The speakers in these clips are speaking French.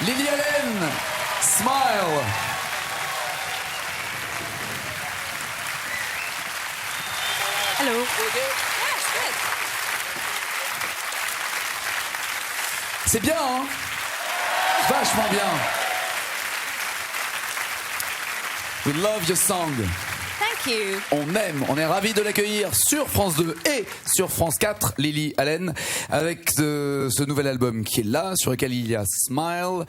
Lily Allen, Smile. Hello. Yes, good. C'est bien, hein? Vachement bien. We love your song. Thank you. On est ravis de l'accueillir sur France 2 et sur France 4, Lily Allen, avec ce nouvel album qui est là, sur lequel il y a Smile,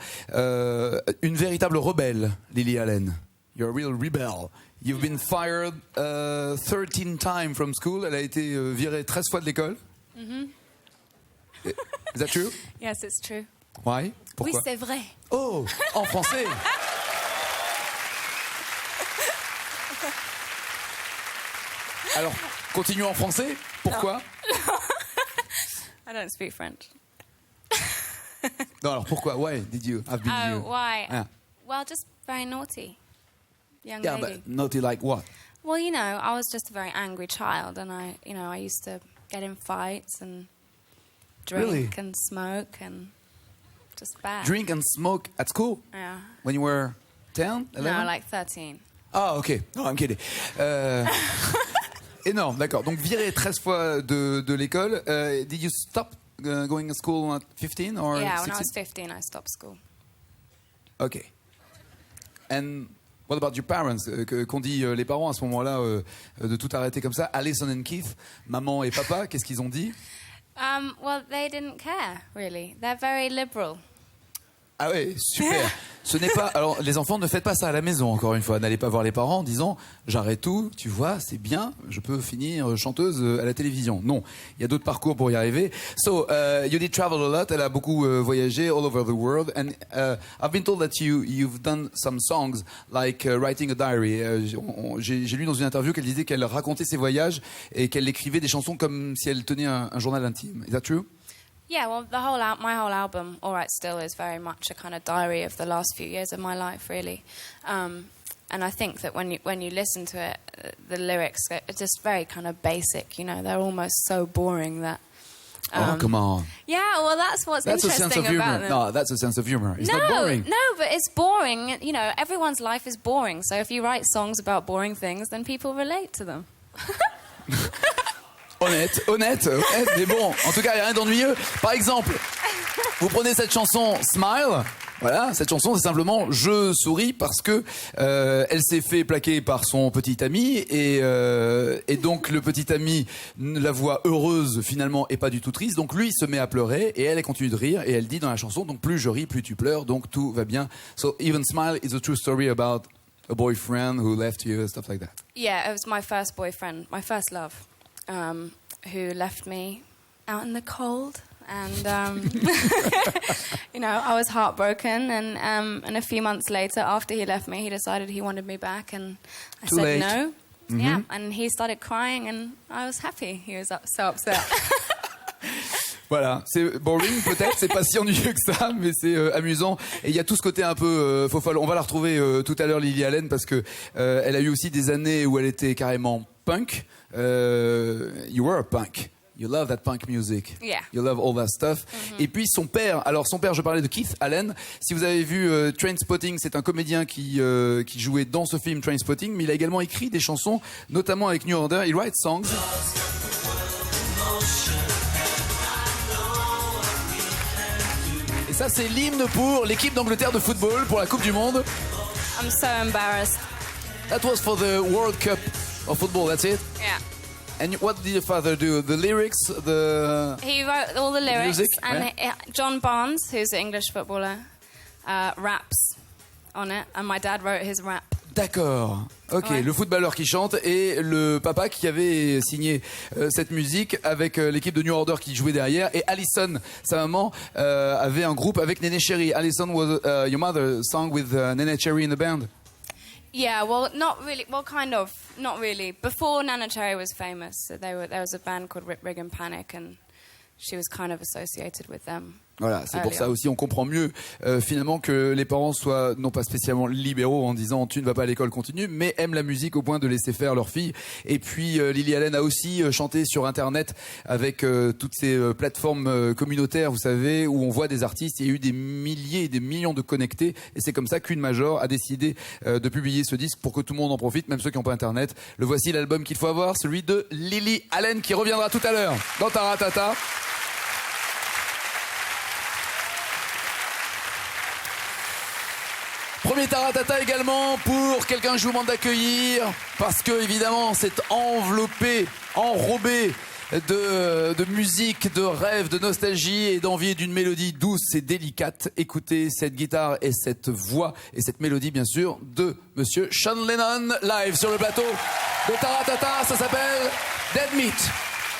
une véritable rebelle, Lily Allen. You're a real rebel. You've been fired 13 times from school. Elle a été virée 13 fois de l'école. Is that true? Yes, it's true. Why? Pourquoi? Oui, c'est vrai. Oh, en français. Alors, continuons en français. Pourquoi? I don't speak French. Non, alors pourquoi? Why did you have been Oh, you? why? Yeah. Well, just very naughty. Young Yeah, lady. but naughty like what? Well, I was just a very angry child, and I used to get in fights and drink Really? and smoke and just bad. Drink and smoke at school? Yeah. When you were 10, 11? No, like 13. Ah, ok. No, I'm kidding. Énorme, d'accord. Donc, viré 13 fois de l'école. Did you stop going to school at 15 or Yeah, 16? when I was 15, I stopped school. Ok. And what about your parents? Qu'ont dit les parents à ce moment-là de tout arrêter comme ça? Alison and Keith, maman et papa, qu'est-ce qu'ils ont dit? Well, they didn't care, really. They're very liberal. Ah ouais, super. Ce n'est pas. Alors, les enfants, ne faites pas ça à la maison. Encore une fois, n'allez pas voir les parents en disant j'arrête tout. Tu vois, c'est bien. Je peux finir chanteuse à la télévision. Non, il y a d'autres parcours pour y arriver. So, you did travel a lot. Elle a beaucoup voyagé all over the world. And I've been told that you've done some songs like writing a diary. J'ai lu dans une interview qu'elle disait qu'elle racontait ses voyages et qu'elle écrivait des chansons comme si elle tenait un journal intime. Is that true? Yeah, well, my whole album, All Right Still, is very much a kind of diary of the last few years of my life, really. And I think that when you listen to it, the lyrics are just very kind of basic. They're almost so boring that. Oh, come on. Yeah, well, that's what's That's a interesting sense of humor. about them. No, that's a sense of humor. It's not boring. No, but it's boring. Everyone's life is boring. So if you write songs about boring things, then people relate to them. Honnête, mais bon, en tout cas, il n'y a rien d'ennuyeux. Par exemple, vous prenez cette chanson Smile. Voilà, cette chanson, c'est simplement je souris parce que elle s'est fait plaquer par son petit ami et donc le petit ami la voit heureuse finalement et pas du tout triste. Donc lui se met à pleurer et elle continue de rire et elle dit dans la chanson donc plus je ris, plus tu pleures, donc tout va bien. So even Smile is a true story about a boyfriend who left you and stuff like that. Yeah, it was my first boyfriend, my first love, who left me out in the cold. And, I was heartbroken. And a few months later, after he left me, he decided he wanted me back. And I Too said late. no. Mm-hmm. Yeah, and he started crying, and I was happy. He was so upset. Voilà, c'est boring peut-être, c'est pas si ennuyeux que ça, mais c'est amusant. Et il y a tout ce côté un peu faux folle. On va la retrouver tout à l'heure, Lily Allen, parce que elle a eu aussi des années où elle était carrément punk. You were a punk. You love that punk music. Yeah. You love all that stuff. Et puis son père, je parlais de Keith Allen. Si vous avez vu Trainspotting, c'est un comédien qui jouait dans ce film Trainspotting, mais il a également écrit des chansons, notamment avec New Order. Il write songs. Et ça, c'est l'hymne pour l'équipe d'Angleterre de football pour la Coupe du Monde. I'm so embarrassed. That was for the World Cup of football, that's it? Yeah. And what did your father do? The lyrics, He wrote all the lyrics, music, and John Barnes, who's an English footballer, raps on it, and my dad wrote his rap. D'accord. Ok, Ouais. le footballeur qui chante et le papa qui avait signé cette musique avec l'équipe de New Order qui jouait derrière. Et Alison, sa maman, avait un groupe avec Nene Cherry. Alison was your mother sang with Nene Cherry in the band. Yeah, well, not really. Well, kind of, not really. Before Nana Cherry was famous, so there was a band called Rip Rig and Panic, and she was kind of associated with them. Voilà, c'est pour Allez, ça aussi, on comprend mieux finalement que les parents soient non pas spécialement libéraux en disant tu ne vas pas à l'école, continue, mais aiment la musique au point de laisser faire leur fille. Et puis Lily Allen a aussi chanté sur Internet avec toutes ces plateformes communautaires, vous savez, où on voit des artistes. Il y a eu des milliers et des millions de connectés, et c'est comme ça qu'une Major a décidé de publier ce disque pour que tout le monde en profite, même ceux qui n'ont pas Internet. Le voici, l'album qu'il faut avoir, celui de Lily Allen, qui reviendra tout à l'heure dans Taratata. Premier Taratata également pour quelqu'un que je vous demande d'accueillir, parce que évidemment c'est enveloppé, enrobé de musique, de rêve, de nostalgie et d'envie et d'une mélodie douce et délicate. Écoutez cette guitare et cette voix et cette mélodie bien sûr de Monsieur Sean Lennon live sur le plateau de Taratata. Ça s'appelle Dead Meat.